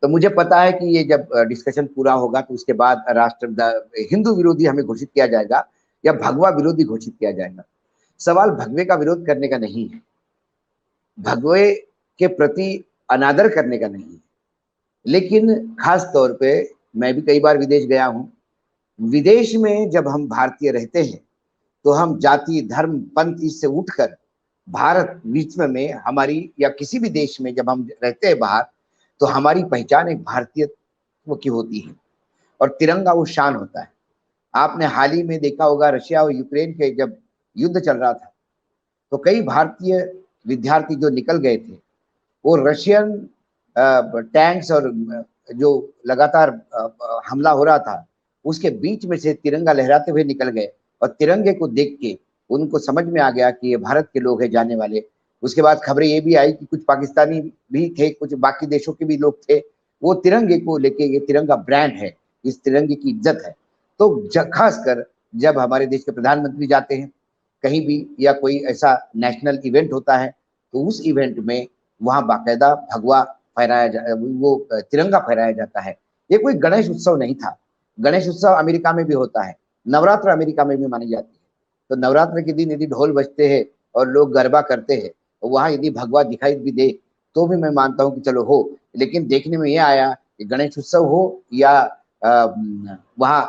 तो मुझे पता है कि ये जब डिस्कशन पूरा होगा तो उसके बाद हिंदू विरोधी हमें घोषित किया जाएगा या भगवा विरोधी घोषित किया जाएगा। सवाल भगवे का विरोध करने का नहीं है, भगवे के प्रति अनादर करने का नहीं है। लेकिन खास तौर पे मैं भी कई बार विदेश गया हूं। विदेश में जब हम भारतीय रहते हैं तो हम जाति, धर्म, पंथ इससे उठकर भारत बीच में हमारी, या किसी भी देश में जब हम रहते हैं बाहर, तो हमारी पहचान एक भारतीयत्व की होती है और तिरंगा वो शान होता है। आपने हाल ही में देखा होगा रशिया और यूक्रेन के जब युद्ध चल रहा था तो कई भारतीय विद्यार्थी जो निकल गए थे वो रशियन टैंक्स और जो लगातार हमला हो रहा था उसके बीच में से तिरंगा लहराते हुए निकल गए और तिरंगे को देख के उनको समझ में आ गया कि ये भारत के लोग हैं जाने वाले। उसके बाद खबरें ये भी आई कि कुछ पाकिस्तानी भी थे, कुछ बाकी देशों के भी लोग थे, वो तिरंगे को लेके, ये तिरंगा ब्रांड है, इस तिरंगे की इज्जत है। तो खासकर जब हमारे देश के प्रधानमंत्री जाते हैं कहीं भी या कोई ऐसा नेशनल इवेंट होता है तो उस इवेंट में वहां बाकायदा भगवा फहराया वो तिरंगा फहराया जाता है। ये कोई गणेश उत्सव नहीं था। गणेश उत्सव अमेरिका में भी होता है, नवरात्र अमेरिका में भी मानी जाती है। तो नवरात्र के दिन यदि ढोल बजते हैं और लोग गरबा करते हैं तो वहां यदि भगवा दिखाई भी दे तो भी मैं मानता हूं कि चलो हो। लेकिन देखने में यह आया कि गणेश उत्सव हो या वहां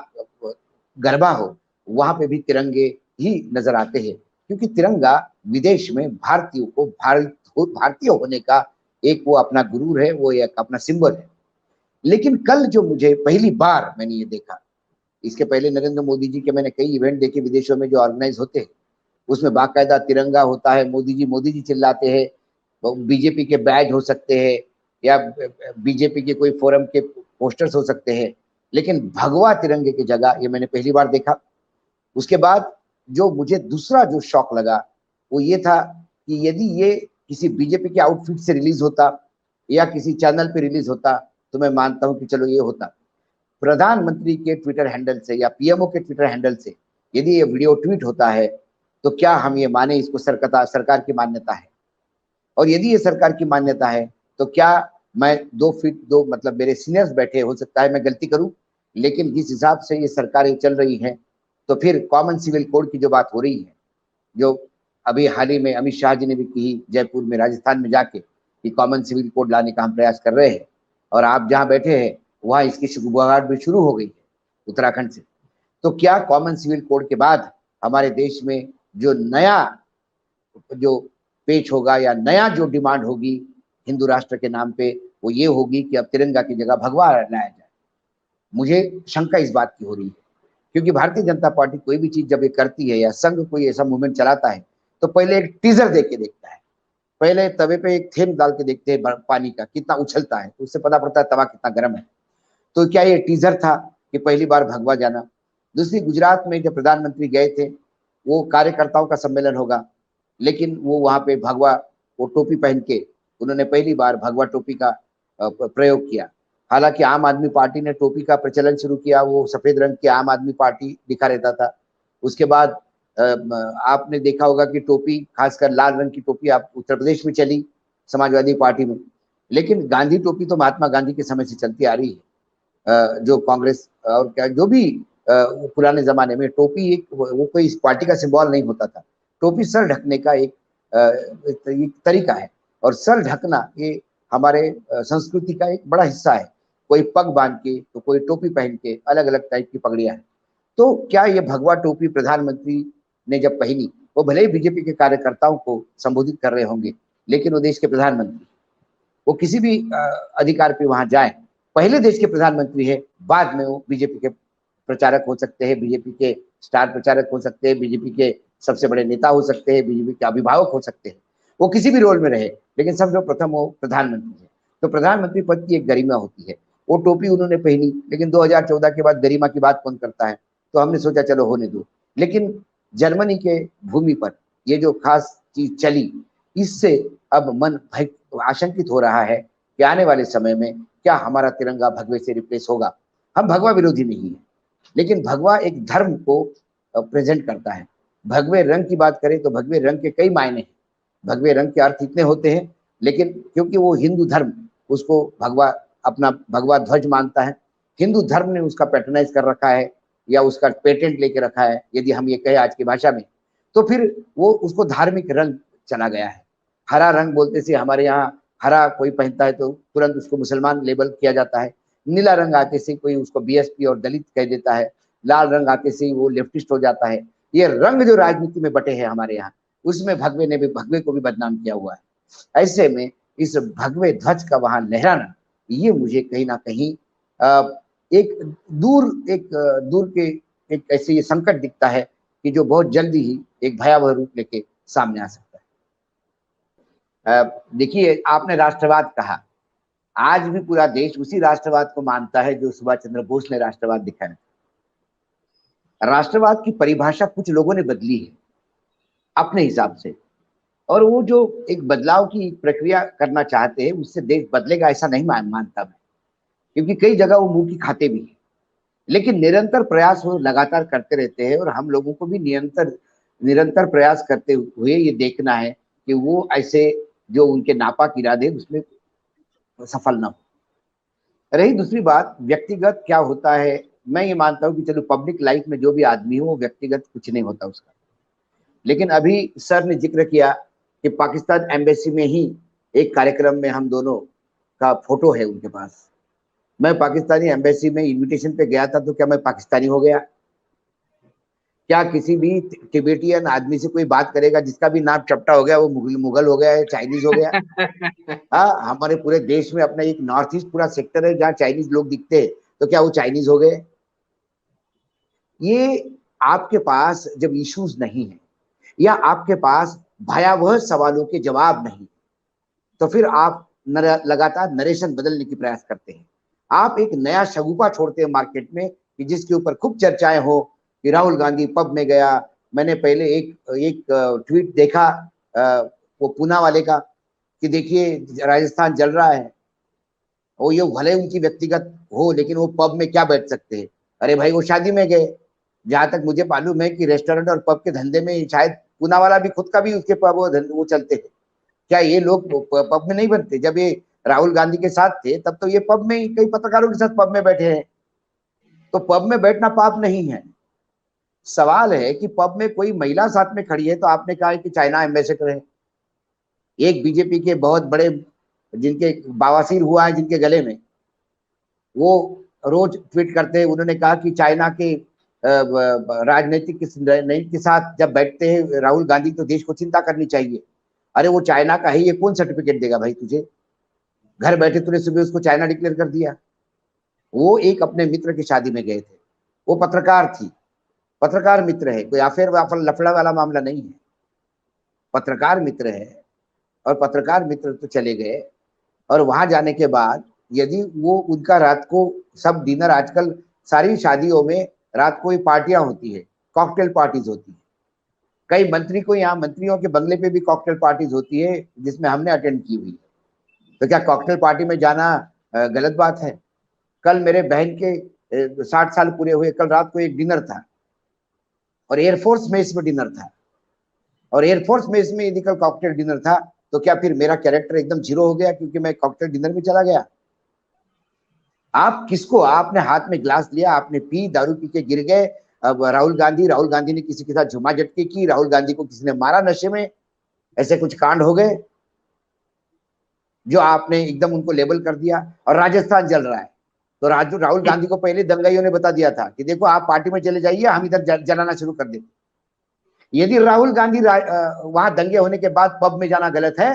गरबा हो, वहां पे भी तिरंगे ही नजर आते हैं, क्योंकि तिरंगा विदेश में भारतीयों को भारतीय होने का एक वो अपना गुरूर है, वो एक अपना सिंबल है। लेकिन कल जो मुझे पहली बार मैंने ये देखा, इसके पहले नरेंद्र मोदी जी के मैंने कई इवेंट देखे विदेशों में जो ऑर्गेनाइज होते हैं, उसमें बाकायदा तिरंगा होता है, मोदी जी चिल्लाते हैं, बीजेपी के बैज हो सकते हैं या बीजेपी के कोई फोरम के पोस्टर्स हो सकते हैं, लेकिन भगवा तिरंगे की जगह ये मैंने पहली बार देखा। उसके बाद जो मुझे दूसरा जो शौक लगा वो ये था कि यदि ये किसी बीजेपी के आउटफिट से रिलीज होता या किसी चैनल पे रिलीज होता तो मैं मानता हूं कि चलो ये होता। प्रधानमंत्री के ट्विटर हैंडल से या पीएमओ के ट्विटर हैंडल से यदि ये वीडियो ट्वीट होता है तो क्या हम ये माने इसको सरकार की मान्यता है? और यदि ये सरकार की मान्यता है तो क्या मैं 2 फीट 2 मतलब मेरे सीनियर्स बैठे, हो सकता है मैं गलती करूं, लेकिन जिस हिसाब से ये सरकारें चल रही हैं तो फिर कॉमन सिविल कोड की जो बात हो रही है, जो अभी हाल ही में अमित शाह जी ने भी की जयपुर में, राजस्थान में जाके, कि कॉमन सिविल कोड लाने का हम प्रयास कर रहे हैं और आप जहां बैठे हैं वहां इसकी शुरुआत भी शुरू हो गई है उत्तराखंड से। तो क्या कॉमन सिविल कोड के बाद हमारे देश में जो नया जो पेच होगा या नया जो डिमांड होगी हिंदू राष्ट्र के नाम पे, वो ये होगी कि अब तिरंगा की जगह भगवा लाया जाए? मुझे शंका इस बात की हो रही है, क्योंकि भारतीय जनता पार्टी कोई भी चीज जब ये करती है या संघ कोई ऐसा मूवमेंट चलाता है तो पहले एक टीजर देख के देखता है, पहले तवे पे एक थेम डाल के देखते हैं पानी का कितना उछलता है, तो उससे पता पड़ता है तवा कितना गर्म है। तो क्या ये टीजर था कि पहली बार भगवा जाना? दूसरी, गुजरात में जब प्रधानमंत्री गए थे वो कार्यकर्ताओं का सम्मेलन होगा, लेकिन वो वहां पे भगवा वो टोपी पहन के उन्होंने पहली बार भगवा टोपी का प्रयोग किया। हालांकि आम आदमी पार्टी ने टोपी का प्रचलन शुरू किया, वो सफेद रंग की आम आदमी पार्टी दिखा रहता था। उसके बाद आपने देखा होगा कि टोपी, खासकर लाल रंग की टोपी आप उत्तर प्रदेश में चली समाजवादी पार्टी में, लेकिन गांधी टोपी तो महात्मा गांधी के समय से चलती आ रही है। जो कांग्रेस और क्या जो भी पुराने जमाने में टोपी एक वो कोई इस पार्टी का सिंबल नहीं होता था। टोपी सर ढकने का एक तरीका है और सर ढकना ये हमारे संस्कृति का एक बड़ा हिस्सा है। कोई पग बांध के तो कोई टोपी पहन के, अलग अलग टाइप की पगड़ियां हैं। तो क्या ये भगवा टोपी प्रधानमंत्री ने जब पहनी, वो भले ही बीजेपी के कार्यकर्ताओं को संबोधित कर रहे होंगे, लेकिन वो देश के प्रधानमंत्री, वो किसी भी अधिकार पे वहां जाए, पहले देश के प्रधानमंत्री है, बाद में वो बीजेपी के प्रचारक हो सकते हैं, बीजेपी के स्टार प्रचारक हो सकते हैं, बीजेपी के सबसे बड़े नेता हो सकते हैं, बीजेपी के अभिभावक हो सकते हैं, वो किसी भी रोल में रहे, लेकिन सर्वप्रथम वो प्रधानमंत्री है। तो प्रधानमंत्री पद की एक गरिमा होती है। वो टोपी उन्होंने पहनी, लेकिन 2014 के बाद गरिमा की बात कौन करता है? तो हमने सोचा चलो होने दो। लेकिन जर्मनी के भूमि पर ये जो खास चीज चली, इससे अब मन आशंकित हो रहा है कि आने वाले समय में क्या हमारा तिरंगा भगवे से रिप्लेस होगा। हम भगवा विरोधी नहीं है, लेकिन भगवा एक धर्म को प्रेजेंट करता है। भगवे रंग की बात करें तो भगवे रंग के कई मायने हैं, भगवे रंग के अर्थ इतने होते हैं, लेकिन क्योंकि वो हिंदू धर्म उसको भगवा अपना भगवा ध्वज मानता है, हिंदू धर्म ने उसका पैटर्नाइज कर रखा है या उसका पेटेंट लेके रखा है, यदि हम ये कहें आज की भाषा में, तो फिर वो उसको धार्मिक रंग चला गया है। हरा रंग बोलते से हमारे यहाँ हरा कोई पहनता है तो तुरंत उसको मुसलमान लेबल किया जाता है, नीला रंग आते से कोई उसको बीएसपी और दलित कह देता है, लाल रंग आते से वो लेफ्टिस्ट हो जाता है। ये रंग जो राजनीति में बटे हैं हमारे यहाँ, उसमें भगवे को भी बदनाम किया हुआ है। ऐसे में इस भगवे ध्वज का वहां लहराना, ये मुझे कहीं ना कहीं एक दूर के एक ऐसे ये संकट दिखता है कि जो बहुत जल्दी ही एक भयावह रूप लेके सामने आ सकता है। देखिए, आपने राष्ट्रवाद कहा, आज भी पूरा देश उसी राष्ट्रवाद को मानता है जो सुभाष चंद्र बोस ने राष्ट्रवाद दिखाया। राष्ट्रवाद की परिभाषा कुछ लोगों ने बदली है अपने हिसाब से, और वो जो एक बदलाव की प्रक्रिया करना चाहते हैं उससे देश बदलेगा ऐसा नहीं मानता मैं, क्योंकि कई जगह वो मुंह की खाते भी है। लेकिन निरंतर प्रयास वो लगातार करते रहते हैं, और हम लोगों को भी निरंतर प्रयास करते हुए ये देखना है कि वो ऐसे जो उनके नापाक इरादे उसमें सफल ना हो। रही दूसरी बात, व्यक्तिगत क्या होता है, मैं ये मानता हूँ कि चलो पब्लिक लाइफ में जो भी आदमी हो वो व्यक्तिगत कुछ नहीं होता उसका। लेकिन अभी सर ने जिक्र किया कि पाकिस्तान एम्बेसी में ही एक कार्यक्रम में हम दोनों का फोटो है उनके पास। मैं पाकिस्तानी एम्बेसी में इनविटेशन पे गया था, तो क्या मैं पाकिस्तानी हो गया? क्या किसी भी तिबेटियन आदमी से कोई बात करेगा जिसका भी नाम चपटा हो गया वो मुगल हो गया है, चाइनीज हो गया? हाँ, हमारे पूरे देश में अपना एक नॉर्थ ईस्ट पूरा सेक्टर है जहाँ चाइनीज लोग दिखते हैं, तो क्या वो चाइनीज हो गए? ये आपके पास जब इश्यूज नहीं है या आपके पास भयावह सवालों के जवाब नहीं, तो फिर आप लगातार नरेशन बदलने की प्रयास करते हैं। आप एक नया शगुफा छोड़ते हैं मार्केट में कि जिसके ऊपर खूब चर्चाएं हो कि राहुल गांधी पब में गया। मैंने पहले एक ट्वीट देखा वो पूना वाले का कि देखिए राजस्थान जल रहा है, वो ये भले उनकी व्यक्तिगत हो लेकिन वो पब में क्या बैठ सकते हैं? अरे भाई वो शादी में गए। जहां तक मुझे मालूम है कि रेस्टोरेंट और पब के धंधे में शायद पूना वाला भी खुद का भी उसके पब वो चलते हैं। क्या ये लोग पब में नहीं बनते? जब ये राहुल गांधी के साथ थे तब तो ये पब में, कई पत्रकारों के साथ पब में बैठे हैं, तो पब में बैठना पाप नहीं है। सवाल है कि पब में कोई महिला साथ में खड़ी है, तो आपने कहा कि चाइना एम्बेसडर है। एक बीजेपी के बहुत बड़े जिनके बवासीर हुआ है जिनके गले में, वो रोज ट्वीट करते हैं, उन्होंने कहा कि चाइना के राजनीतिक के साथ जब बैठते हैं राहुल गांधी तो देश को चिंता करनी चाहिए। अरे वो चाइना का है, ये कौन सर्टिफिकेट देगा भाई तुझे? घर बैठे तूने सुबह उसको चाइना डिक्लेयर कर दिया। वो एक अपने मित्र की शादी में गए थे, वो पत्रकार थी, पत्रकार मित्र है, कोई अफेयर वाफर लफड़ा वाला मामला नहीं है, पत्रकार मित्र है। और पत्रकार मित्र तो चले गए, और वहां जाने के बाद यदि वो उनका रात को सब डिनर, आजकल सारी शादियों में रात को ही पार्टियां होती है, कॉकटेल पार्टीज होती है। कई मंत्री को यहाँ मंत्रियों के बंगले पे भी कॉकटेल पार्टीज होती है जिसमें हमने अटेंड की हुई है। तो क्या कॉकटेल पार्टी में जाना गलत बात है? कल मेरे बहन के 60 साल पूरे हुए, कल रात को एक डिनर था और एयरफोर्स मेस में डिनर था, और एयरफोर्स मेस में यदि कल कॉकटेल डिनर था तो क्या फिर मेरा कैरेक्टर एकदम जीरो हो गया क्योंकि मैं कॉकटेल डिनर में चला गया? आप किसको, आपने हाथ में ग्लास लिया, आपने पी, दारू पी के गिर गए। अब राहुल गांधी ने किसी के साथ झुमा झटके की, राहुल गांधी को किसी ने मारा नशे में, ऐसे कुछ कांड हो गए जो आपने एकदम उनको लेबल कर दिया। और राजस्थान जल रहा है, तो राहुल गांधी को पहले दंगाइयों ने बता दिया था कि देखो आप पार्टी में चले जाइए, हम इधर जलाना शुरू कर देते। यदि राहुल गांधी वहां दंगे होने के बाद पब में जाना गलत है,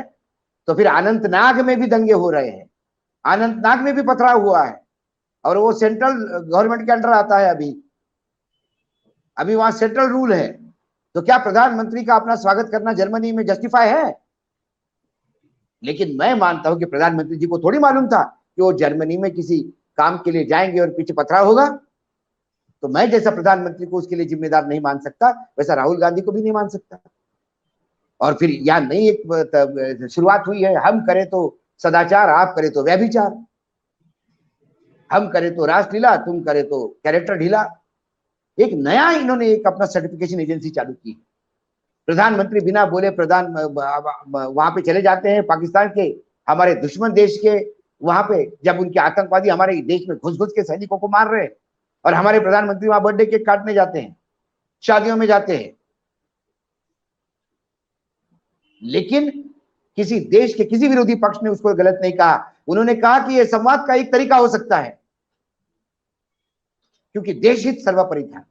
तो फिर अनंतनाग में भी दंगे हो रहे हैं, अनंतनाग में भी पथराव हुआ है, और वो सेंट्रल गवर्नमेंट के अंडर आता है। अभी वहां सेंट्रल रूल है, तो क्या प्रधानमंत्री का अपना स्वागत करना जर्मनी में जस्टिफाई है? लेकिन मैं मानता हूं कि प्रधानमंत्री जी को थोड़ी मालूम था कि वो जर्मनी में किसी काम के लिए जाएंगे और पीछे पथराव होगा। तो मैं जैसा प्रधानमंत्री को उसके लिए जिम्मेदार नहीं मान सकता, वैसा राहुल गांधी को भी नहीं मान सकता। और फिर यहाँ नई एक शुरुआत हुई है, हम करें तो सदाचार, आप करें तो व्यभिचार, हम करें तो रासलीला, तुम करें तो कैरेक्टर ढीला। एक नया इन्होंने एक अपना सर्टिफिकेशन एजेंसी चालू की। प्रधानमंत्री बिना बोले वहां पे चले जाते हैं, पाकिस्तान के हमारे दुश्मन देश के वहां पे जब उनके आतंकवादी हमारे देश में घुस घुस के सैनिकों को मार रहे हैं, और हमारे प्रधानमंत्री वहां बर्थडे केक काटने जाते हैं, शादियों में जाते हैं। लेकिन किसी देश के किसी विरोधी पक्ष ने उसको गलत नहीं कहा। उन्होंने कहा कि यह संवाद का एक तरीका हो सकता है, क्योंकि देश हित सर्वोपरि था।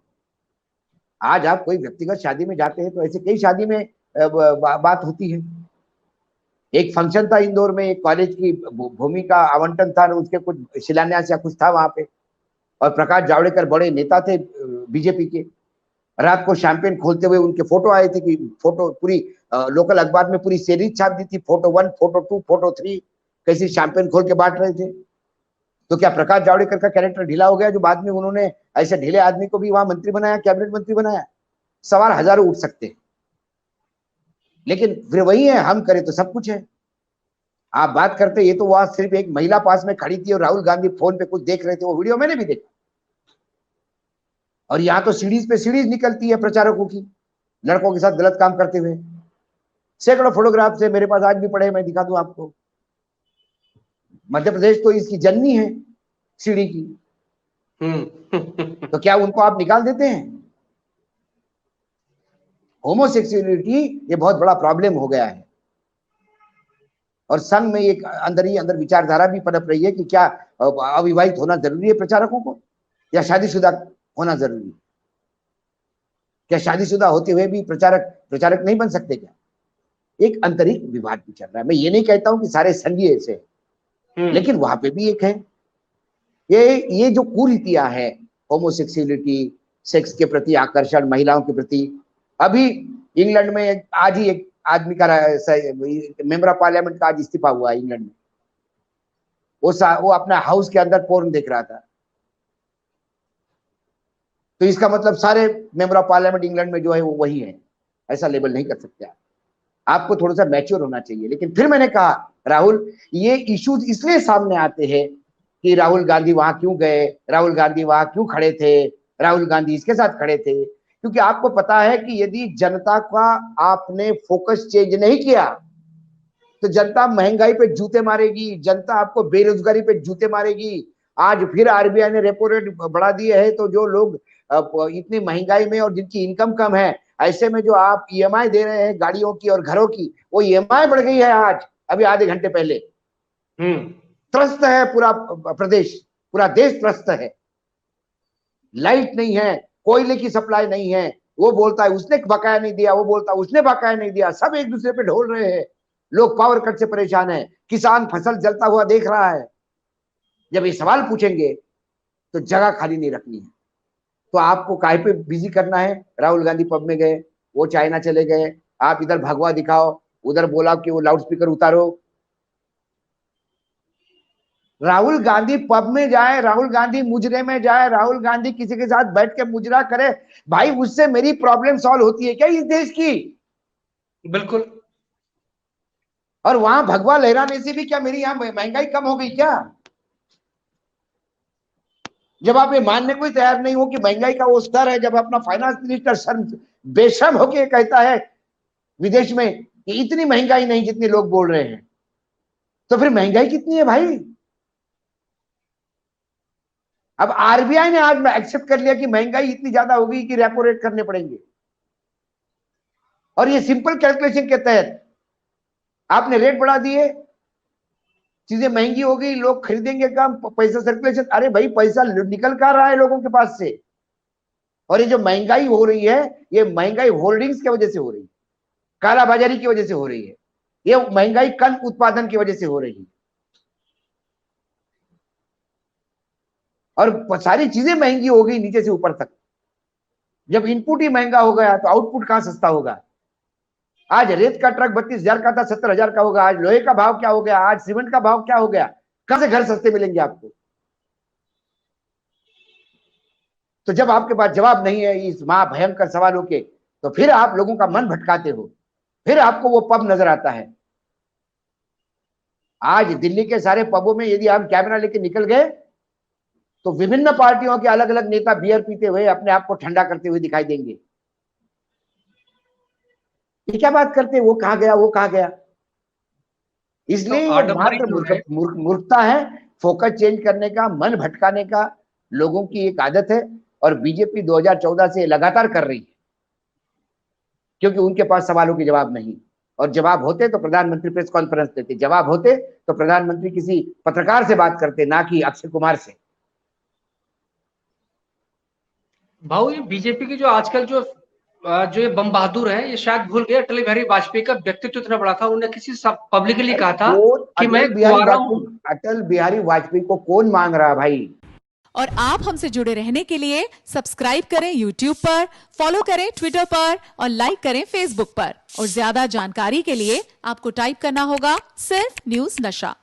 आज आप कोई व्यक्तिगत शादी में जाते हैं तो ऐसे कई शादी में बात होती है। एक फंक्शन था इंदौर में, एक कॉलेज की भूमि का आवंटन था, उसके कुछ शिलान्यास या कुछ था वहां पे, और प्रकाश जावड़ेकर बड़े नेता थे बीजेपी के। रात को शैंपेन खोलते हुए उनके फोटो आए थे, कि फोटो पूरी लोकल अखबार में पूरी सीरीज छाप दी थी, फोटो 1, फोटो 2, फोटो 3, कैसी शैंपेन खोल के बांट रहे थे। तो क्या प्रकाश जावड़ेकर का कैरेक्टर ढीला हो गया जो बाद में उन्होंने ऐसे ढीले आदमी को भी वहां मंत्री बनाया, कैबिनेट मंत्री बनाया? सवाल हजारों उठ सकते हैं, लेकिन फिर वही है, हम करें तो सब कुछ है। आप बात करते, ये तो वहां सिर्फ एक महिला पास में खड़ी थी और राहुल गांधी फोन पे कुछ देख रहे थे, वो वीडियो मैंने भी देखा। और यहाँ तो सीरीज पे सीरीज निकलती है प्रचारकों की, लड़कों के साथ गलत काम करते हुए। सैकड़ों फोटोग्राफ से मेरे पास आज भी पड़े, मैं दिखा दूं आपको। मध्य प्रदेश तो इसकी जननी है सीढ़ी की। तो क्या उनको आप निकाल देते हैं? होमोसेक्सुअलिटी ये बहुत बड़ा प्रॉब्लम हो गया है, और संघ में एक अंदर ही अंदर विचारधारा भी पनप रही है कि क्या अविवाहित होना जरूरी है प्रचारकों को, या शादीशुदा होना जरूरी है? क्या शादीशुदा होते हुए भी प्रचारक नहीं बन सकते क्या? एक आंतरिक विवाद भी चल रहा है। मैं ये नहीं कहता हूं कि सारे संघी ऐसे हैं, लेकिन वहां पे भी एक है ये जो कुरीतियां है, होमोसेक्सुअलिटी, सेक्स के प्रति आकर्षण, महिलाओं के प्रति। अभी इंग्लैंड में आज ही एक आदमी का मेंबर ऑफ पार्लियामेंट का आज इस्तीफा हुआ है इंग्लैंड में। वो अपना हाउस के अंदर पोर्न देख रहा था। तो इसका मतलब सारे मेंबर ऑफ पार्लियामेंट इंग्लैंड में जो है वो वही है? ऐसा लेबल नहीं कर सकते आप। आपको थोड़ा सा मैच्योर होना चाहिए। लेकिन फिर मैंने कहा, राहुल, ये इश्यूज इसलिए सामने आते हैं कि राहुल गांधी वहां क्यों गए, राहुल गांधी वहां क्यों खड़े थे, राहुल गांधी इसके साथ खड़े थे, क्योंकि आपको पता है कि यदि जनता का आपने फोकस चेंज नहीं किया तो जनता महंगाई पे जूते मारेगी, जनता आपको बेरोजगारी पे जूते मारेगी। आज फिर आरबीआई ने रेपो रेट बढ़ा दिए है, तो जो लोग इतनी महंगाई में और जिनकी इनकम कम है, ऐसे में जो आप ईएमआई दे रहे हैं गाड़ियों की और घरों की, वो ईएमआई बढ़ गई है आज, अभी आधे घंटे पहले। त्रस्त है पूरा प्रदेश, पूरा देश त्रस्त है। लाइट नहीं है, कोयले की सप्लाई नहीं है, वो बोलता है उसने बकाया नहीं दिया, वो बोलता है उसने बकाया नहीं दिया, सब एक दूसरे पे ढोल रहे हैं। लोग पावर कट से परेशान है, किसान फसल जलता हुआ देख रहा है। जब ये सवाल पूछेंगे तो जगह खाली नहीं रखनी है। तो आपको काहे पे बिजी करना है? राहुल गांधी पब में गए, वो चाइना चले गए, आप इधर भगवा दिखाओ, उधर बोला कि वो लाउड स्पीकर उतारो। राहुल गांधी पब में जाए, राहुल गांधी मुजरे में जाए, राहुल गांधी किसी के साथ बैठ के मुजरा करे, भाई उससे मेरी प्रॉब्लम सॉल्व होती है क्या इस देश की? बिल्कुल। और वहां भगवा लहराने से भी क्या मेरी यहां महंगाई कम हो गई क्या? जब आप ये मानने को ही तैयार नहीं हो कि महंगाई का वो स्तर है, जब अपना फाइनेंस मिनिस्टर शर्म बेशर्म होके कहता है विदेश में कि इतनी महंगाई नहीं जितने लोग बोल रहे हैं, तो फिर महंगाई कितनी है भाई? अब आरबीआई ने आज एक्सेप्ट कर लिया कि महंगाई इतनी ज्यादा होगी कि रेपो रेट करने पड़ेंगे, और ये सिंपल कैलकुलेशन के तहत आपने रेट बढ़ा दिए, चीजें महंगी हो गई, लोग खरीदेंगे कम, पैसा सर्कुलेशन। अरे भाई पैसा निकल कर रहा है लोगों के पास से, और ये जो महंगाई हो रही है, ये महंगाई होल्डिंग्स की वजह से हो रही है, कालाबाजारी की वजह से हो रही है, ये महंगाई कल उत्पादन की वजह से हो रही है। और सारी चीजें महंगी हो गई नीचे से ऊपर तक। जब इनपुट ही महंगा हो गया तो आउटपुट कहां सस्ता होगा? आज रेत का ट्रक 32,000 का था, 70,000 का होगा। आज लोहे का भाव क्या हो गया, आज सीमेंट का भाव क्या हो गया? कहां से घर सस्ते मिलेंगे आपको? तो जब आपके पास जवाब नहीं है इस महाभयंकर सवालों के, तो फिर आप लोगों का मन भटकाते हो, फिर आपको वो पब नजर आता है। आज दिल्ली के सारे पबों में यदि हम कैमरा लेके निकल गए तो विभिन्न पार्टियों के अलग अलग नेता बियर पीते हुए अपने आप को ठंडा करते हुए दिखाई देंगे। ये क्या बात करते हैं, वो कहां गया, वो कहां गया? इसलिए तो ये आडंबरी मात्र जो है, मूर्खता है, फोकस चेंज करने का, मन भटकाने का लोगों की एक आदत है, और बीजेपी 2014 से लगातार कर रही है, क्योंकि उनके पास सवालों के जवाब नहीं, और जवाब होते तो प्रधानमंत्री प्रेस कॉन्फ्रेंस देते, जवाब होते तो प्रधानमंत्री किसी पत्रकार से बात करते, ना कि अक्षय कुमार से। भाऊ ये बीजेपी की जो आजकल जो ये बम बहादुर है, ये शायद भूल गए अटल बिहारी वाजपेयी का व्यक्तित्व इतना बड़ा था। उन्होंने किसी सब पब्लिकली अरे कहा था कौन कि मैं कुंवारा हूं। अटल बिहारी वाजपेयी को कौन मांग रहा भाई? और आप हमसे जुड़े रहने के लिए सब्सक्राइब करें YouTube पर, फॉलो करें Twitter पर और लाइक करें Facebook पर। और ज्यादा जानकारी के लिए आपको टाइप करना होगा सिर्फ न्यूज नशा।